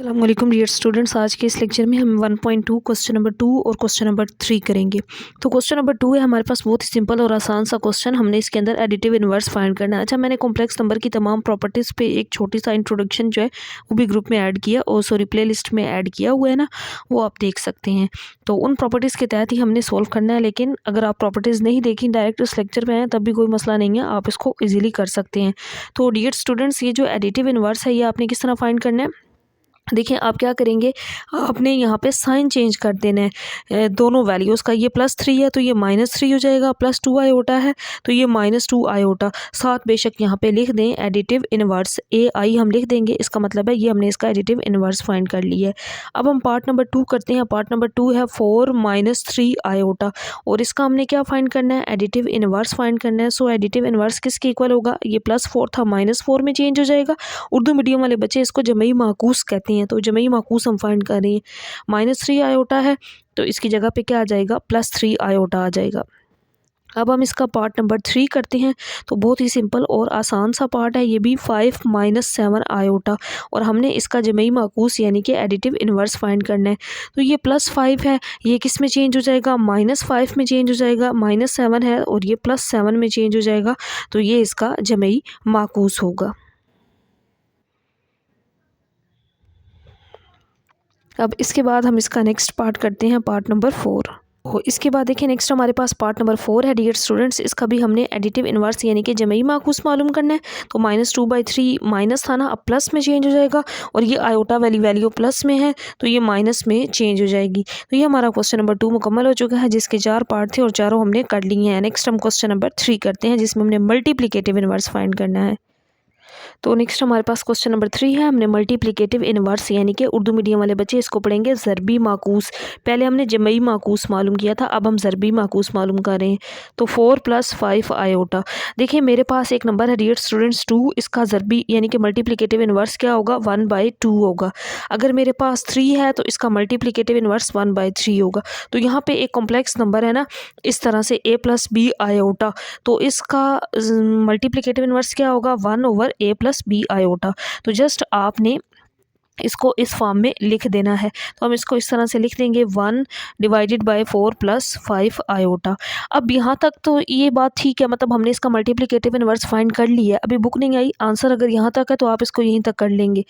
अस्सलाम वालेकुम dear students. आज के इस लेक्चर में हम 1.2 क्वेश्चन नंबर 2 और क्वेश्चन नंबर 3 करेंगे। तो क्वेश्चन नंबर 2 है हमारे पास, बहुत ही सिंपल और आसान सा क्वेश्चन। हमने इसके अंदर एडिटिव इन्वर्स फाइंड करना है। अच्छा, मैंने कॉम्प्लेक्स नंबर की तमाम प्रॉपर्टीज़ पे एक छोटी सा इंट्रोडक्शन जो है वो भी ग्रुप में ऐड किया, और सॉरी प्ले लिस्ट में ऐड किया हुआ है ना, वो आप देख सकते हैं। तो उन प्रॉपर्टीज़ के तहत ही हमने सॉल्व करना है। लेकिन अगर आप प्रॉपर्टीज़ नहीं देखी, डायरेक्ट इस लेक्चर में आए, तब भी कोई मसला नहीं है, आप इसको ईजिली कर सकते हैं। तो डियर स्टूडेंट्स, ये जो एडिटिव इन्वर्स है ये आपने किस तरह फाइंड करना है, देखिए आप क्या करेंगे, आपने यहाँ पे साइन चेंज कर देना है दोनों वैल्यूज़ का। ये +3 है तो ये -3 हो जाएगा, +2 आयोटा है तो ये -2 आयोटा। साथ बेशक यहाँ पे लिख दें एडिटिव इन्वर्स AI हम लिख देंगे। इसका मतलब है ये हमने इसका एडिटिव इन्वर्स फाइंड कर लिया है। अब हम पार्ट नंबर 2 करते हैं। पार्ट नंबर 2 है 4 - 3 आयोटा, और इसका हमने क्या फाइंड करना है, एडिटिव इन्वर्स फाइंड करना है। सो एडिटिव इन्वर्स किसके इक्वल होगा, ये +4 था -4 में चेंज हो जाएगा। उर्दू मीडियम वाले बच्चे इसको जमई माकूस कहते हैं, तो जमई माकूस हम फाइंड कर रहे हैं। -3 आयोटा है तो इसकी जगह पे क्या आ जाएगा, +3 आयोटा आ जाएगा। अब हम इसका पार्ट नंबर 3 करते हैं। तो बहुत ही सिंपल और आसान सा पार्ट है ये भी, 5 - 7 आयोटा, और हमने इसका जमई माकूस यानी कि एडिटिव इन्वर्स फाइंड करना है। तो ये +5 है, ये किस में चेंज हो जाएगा, -5 में चेंज हो जाएगा। -7 है और ये +7 में चेंज हो जाएगा, तो ये इसका जमई माकूस होगा। अब इसके बाद हम इसका नेक्स्ट पार्ट करते हैं, पार्ट नंबर 4। इसके बाद देखिए नेक्स्ट हमारे पास पार्ट नंबर 4 है डियर स्टूडेंट्स। इसका भी हमने एडिटिव इन्वर्स यानी कि जमई माकूस मालूम करना है। तो -2/3 माइनस था ना, अब प्लस में चेंज हो जाएगा, और ये आयोटा वाली वैल्यू प्लस में है तो ये माइनस में चेंज हो जाएगी। तो ये हमारा क्वेश्चन नंबर 2 मुकम्मल हो चुका है, जिसके 4 पार्ट थे और चारों हमने कर लिए हैं। नेक्स्ट हम क्वेश्चन नंबर 3 करते हैं, जिसमें हमने मल्टीप्लिकेटिव इन्वर्स फाइंड करना है। तो नेक्स्ट हमारे पास क्वेश्चन नंबर 3 है। हमने मल्टीप्लिकेटिव इन्वर्स यानी कि उर्दू मीडियम वाले बच्चे इसको पढ़ेंगे ज़रबी माकूस। पहले हमने जमई माकूस मालूम किया था, अब हम ज़रबी माकूस मालूम कर रहे हैं। तो 4 + 5 आयोटा। देखिए मेरे पास एक नंबर है डियर स्टूडेंट्स 2, इसका ज़रबी यानी कि मल्टीप्लिकेटिव इन्वर्स क्या होगा, 1/2 होगा। अगर मेरे पास 3 है तो इसका मल्टीप्लिकेटिव इन्वर्स 1/3 होगा। तो यहाँ पे एक कॉम्प्लेक्स नंबर है ना, इस तरह से A + B आयोटा, तो इसका मल्टीप्लिकेटिव इन्वर्स क्या होगा, 1/A + B आयोटा। तो जस्ट आपने इसको इस फॉर्म में लिख देना है। तो हम इसको इस तरह से लिख देंगे, 1/4 + 5 आयोटा। अब यहाँ तक तो ये बात ठीक है, मतलब हमने इसका मल्टीप्लिकेटिव इन्वर्स फाइंड कर लिया है। अभी बुक नहीं आई, आंसर अगर यहाँ तक है तो आप इसको यहीं तक कर लेंगे।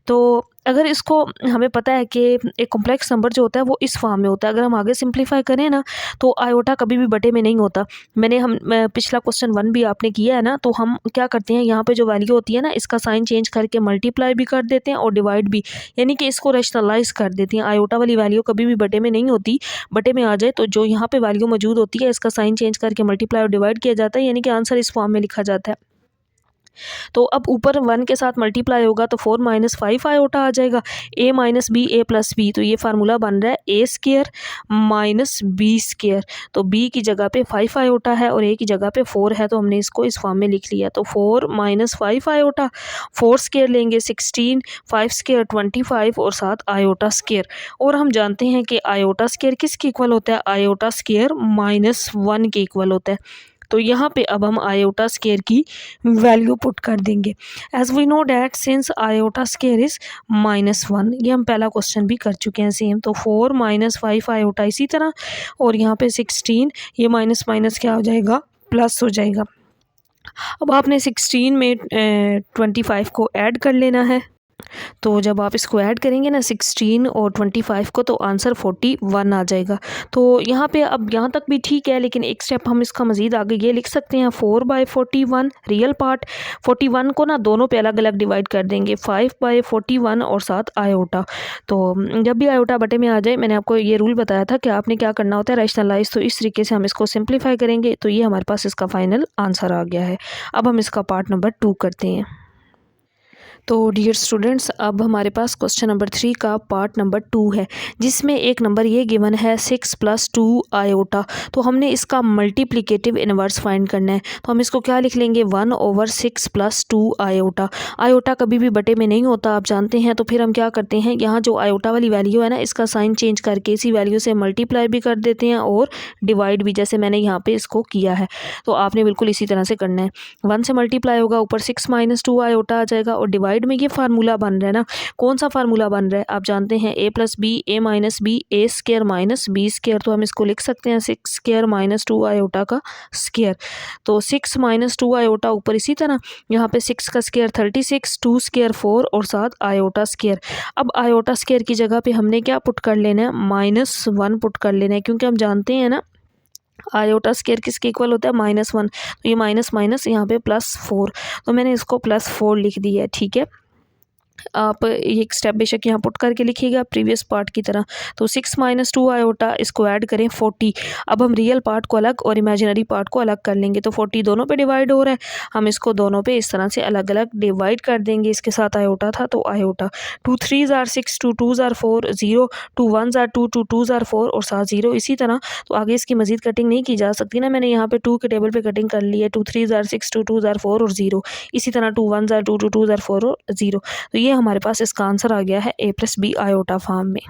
तो अगर इसको हमें पता है कि एक कॉम्प्लेक्स नंबर जो होता है वो इस फॉर्म में होता है, अगर हम आगे सिंप्लीफाई करें ना तो आयोटा कभी भी बटे में नहीं होता। मैं पिछला क्वेश्चन 1 भी आपने किया है ना, तो हम क्या करते हैं, यहाँ पे जो वैल्यू होती है ना, इसका साइन चेंज करके मल्टीप्लाई भी कर देते हैं और डिवाइड भी, यानी कि इसको रैशनलाइज कर देते हैं। आयोटा वाली वैल्यू कभी भी बटे में नहीं होती, बटे में आ जाए तो जो यहाँ पे वैल्यू मौजूद होती है इसका साइन चेंज करके मल्टीप्लाई और डिवाइड किया जाता है, यानी कि आंसर इस फॉर्म में लिखा जाता है। तो अब ऊपर 1 के साथ मल्टीप्लाई होगा तो 4 - 5 आयोटा आ जाएगा। A - B A + B, तो ये फार्मूला बन रहा है A² - B²। तो B की जगह पे 5 आयोटा है और A की जगह पे 4 है, तो हमने इसको इस फॉर्म में लिख लिया। तो 4 - 5 आयोटा, 4² लेंगे 16, 5² 25 और 7 आयोटा स्क्वायर। और हम जानते हैं कि आयोटा स्क्वायर किसके इक्वल होता है, आयोटा स्क्वायर -1 के इक्वल होता है। तो यहाँ पे अब हम आयोटा स्क्वायर की वैल्यू पुट कर देंगे। As we know that since iota square is -1, ये हम पहला क्वेश्चन भी कर चुके हैं सेम। तो 4 - 5 आयोटा इसी तरह, और यहाँ पे 16, ये माइनस माइनस क्या हो जाएगा, प्लस हो जाएगा। अब आपने 16 में 25 को ऐड कर लेना है। तो जब आप इसको ऐड करेंगे ना 16 और 25 को, तो आंसर 41 आ जाएगा। तो यहाँ पे अब यहाँ तक भी ठीक है, लेकिन एक स्टेप हम इसका मज़ीद आगे ये लिख सकते हैं, 4/41 रियल पार्ट, 41 को ना दोनों पे अलग अलग डिवाइड कर देंगे, 5/41 और 7 आयोटा। तो जब भी आयोटा बटे में आ जाए, मैंने आपको ये रूल बताया था कि आपने क्या करना होता है, रैशनलाइज। तो इस तरीके से हम इसको सिंप्लीफाई करेंगे, तो ये हमारे पास इसका फाइनल आंसर आ गया है। अब हम इसका पार्ट नंबर 2 करते हैं। तो डियर स्टूडेंट्स, अब हमारे पास क्वेश्चन नंबर 3 का पार्ट नंबर 2 है, जिसमें एक नंबर ये गिवन है 6 + 2 आयोटा। तो हमने इसका मल्टीप्लिकेटिव इन्वर्स फाइंड करना है। तो हम इसको क्या लिख लेंगे, 1/6 + 2 आयोटा। आयोटा कभी भी बटे में नहीं होता, आप जानते हैं। तो फिर हम क्या करते हैं, यहाँ जो आयोटा वाली वैल्यू है ना, इसका साइन चेंज करके इसी वैल्यू से मल्टीप्लाई भी कर देते हैं और डिवाइड भी, जैसे मैंने यहाँ पे इसको किया है। तो आपने बिल्कुल इसी तरह से करना है। 1 से मल्टीप्लाई होगा, ऊपर 6 - 2 आयोटा आ जाएगा, और डिवाइड डिवाइड में ये फार्मूला बन रहा है ना, कौन सा फार्मूला बन रहा है आप जानते हैं, a plus b a minus b a square minus b square. तो हम इसको लिख सकते हैं 6 स्क्वायर माइनस 2 आयोटा का स्क्वायर। तो 6 माइनस 2 आयोटा ऊपर, इसी तरह यहाँ पे 6 का स्क्वायर 36, 2 स्क्वायर 4 और साथ आयोटा स्क्वायर। अब आयोटा स्क्वायर की जगह पे हमने क्या पुट कर लेना है, -1 पुट कर लेना है, क्योंकि हम जानते हैं ना आयोटा स्क्वायर किसके इक्वल होता है, -1। तो ये माइनस माइनस यहाँ पे +4, तो मैंने इसको +4 लिख दिया है। ठीक है, आप एक स्टेप बेशक यहाँ पुट करके लिखिएगा प्रीवियस पार्ट की तरह। तो 6 माइनस 2 आयोटा, इसको ऐड करें 40। अब हम रियल पार्ट को अलग और इमेजिनरी पार्ट को अलग कर लेंगे। तो 40 दोनों पे डिवाइड हो रहा है, हम इसको दोनों पे इस तरह से अलग अलग डिवाइड कर देंगे। इसके साथ आयोटा था तो iota, 2 3s are 6, 2 2s are 4, 0, 2 1s are 2, 2 2s are 4 और साथ 0। इसी तरह तो आगे इसकी मजीद कटिंग नहीं की जा सकती ना, मैंने यहाँ पे 2 के टेबल पे कटिंग कर ली है, 2 3s are 6, 2 2s are 4 और 0। इसी तरह 2 1s are 2, 2 2s are 4 और 0। तो ये हमारे पास इसका आंसर आ गया है a plus b iota form में।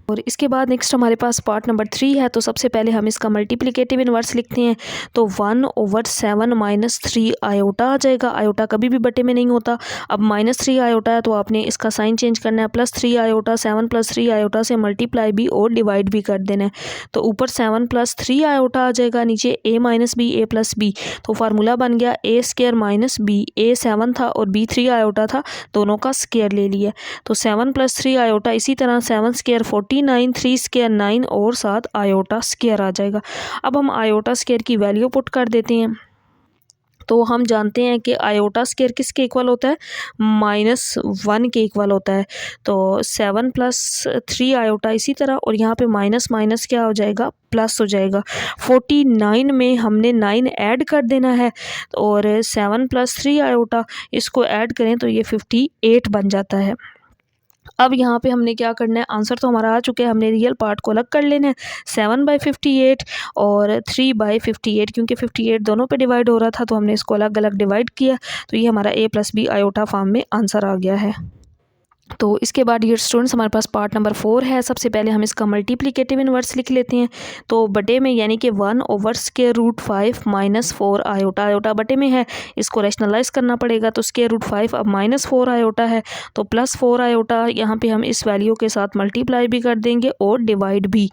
और इसके बाद नेक्स्ट हमारे पास पार्ट नंबर 3 है। तो सबसे पहले हम इसका मल्टीप्लिकेटिव इन्वर्स लिखते हैं। तो 1/7 माइनस 3 आयोटा आ जाएगा। आयोटा कभी भी बटे में नहीं होता। अब -3 आयोटा है तो आपने इसका साइन चेंज करना है, +3 आयोटा, 7 + 3 आयोटा से मल्टीप्लाई भी और डिवाइड भी कर देना है। तो ऊपर 7 + 3 आयोटा आ जाएगा, नीचे a - b a + b। तो फार्मूला बन गया a² - b। a 7 था और b 3 आयोटा था, दोनों का स्क्वायर ले लिया। तो 7 + 3 आयोटा, इसी तरह 7 स्क्वायर 49, 3 स्क्वायर 9 और साथ आयोटा स्क्वायर आ जाएगा। अब हम आयोटा स्क्वायर की वैल्यू पुट कर देते हैं। तो हम जानते हैं कि आयोटा स्क्वायर किसके इक्वल होता है, -1 के इक्वल होता है। तो 7 + 3 आयोटा, इसी तरह, और यहाँ पे माइनस माइनस क्या हो जाएगा, प्लस हो जाएगा। 49 में हमने 9 ऐड कर देना है और 7 + 3 आयोटा, इसको ऐड करें तो ये 58 बन जाता है। अब यहाँ पे हमने क्या करना है, आंसर तो हमारा आ चुका है, हमने रियल पार्ट को अलग कर लेना है। 7/58 और 3/58, क्योंकि 58 दोनों पे डिवाइड हो रहा था तो हमने इसको अलग अलग डिवाइड किया। तो ये हमारा a + b आयोटा फॉर्म में आंसर आ गया है। तो इसके बाद डियर स्टूडेंट्स हमारे पास पार्ट नंबर 4 है। सबसे पहले हम इसका मल्टीप्लिकेटिव इन्वर्स लिख लेते हैं। तो बटे में यानी कि 1/√5 - 4 आयोटा। आयोटा बटे में है, इसको रैशनलाइज करना पड़ेगा। तो √5 अब -4 आयोटा है तो +4 आयोटा, यहाँ पे हम इस वैल्यू के साथ मल्टीप्लाई भी कर देंगे और डिवाइड भी।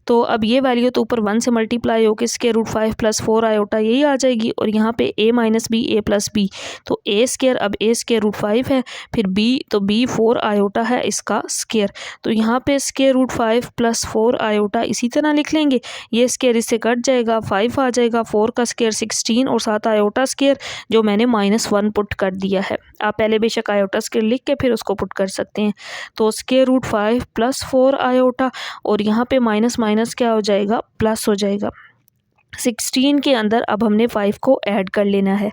तो अब ये वैल्यू तो ऊपर 1 से मल्टीप्लाई होकर √5 + 4 आयोटा यही आ जाएगी, और यहाँ पे a - b a + b। तो a², अब a² √5 है, फिर b, तो b 4 आयोटा है इसका स्क्वायर। तो यहाँ पे √5 + 4 आयोटा इसी तरह लिख लेंगे। ये स्क्वायर इससे कट जाएगा, 5 आ जाएगा, 4 का स्क्वायर 16 और साथ आयोटा स्क्वायर जो मैंने -1 पुट कर दिया है। आप पहले बेशक आयोटा स्क्वायर लिख के फिर उसको पुट कर सकते हैं। तो √5 + 4 आयोटा, और यहाँ पे माइनस माइनस क्या हो जाएगा, प्लस हो जाएगा। 16 के अंदर अब हमने 5 को ऐड कर लेना है।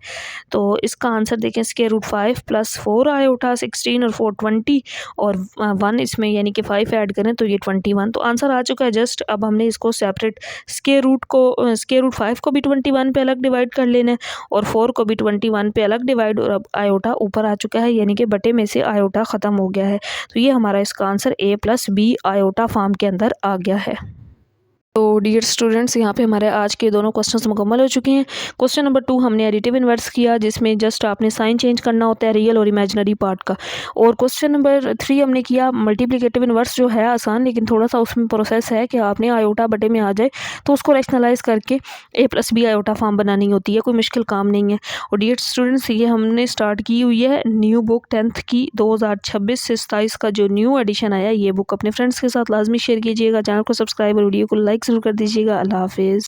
तो इसका आंसर देखें, √5 + 4 आयोटा, 16 और 4 20 और 1 इसमें यानी कि 5 ऐड करें तो ये 21। तो आंसर आ चुका है जस्ट। अब हमने इसको सेपरेट √5 को भी 21 पे अलग डिवाइड कर लेना है और 4 को भी 21 पे अलग डिवाइड, और अब आयोटा ऊपर आ चुका है यानी कि बटे में से आयोटा ख़त्म हो गया है। तो ये हमारा इसका answer a + b iota form के अंदर आ गया है। तो डियर स्टूडेंट्स, यहाँ पे हमारे आज के दोनों क्वेश्चंस मुकम्मल हो चुके हैं। क्वेश्चन नंबर 2 हमने एडिटिव इन्वर्स किया, जिसमें जस्ट आपने साइन चेंज करना होता है रियल और इमेजिनरी पार्ट का। और क्वेश्चन नंबर 3 हमने किया मल्टीप्लिकेटिव इन्वर्स, जो है आसान, लेकिन थोड़ा सा उसमें प्रोसेस है कि आपने आयोटा बटे में आ जाए तो उसको रैशनलाइज करके a + b आयोटा फॉर्म बनानी होती है, कोई मुश्किल काम नहीं है। और डियर स्टूडेंट्स, ये हमने स्टार्ट की हुई है न्यू बुक 10th की 2026 से 27 का जो न्यू एडिशन आया, ये बुक अपने फ्रेंड्स के साथ लाजमी शेयर कीजिएगा, चैनल को सब्सक्राइब और वीडियो को लाइक ज़रूर कर दीजिएगा। अल्लाह हाफिज़।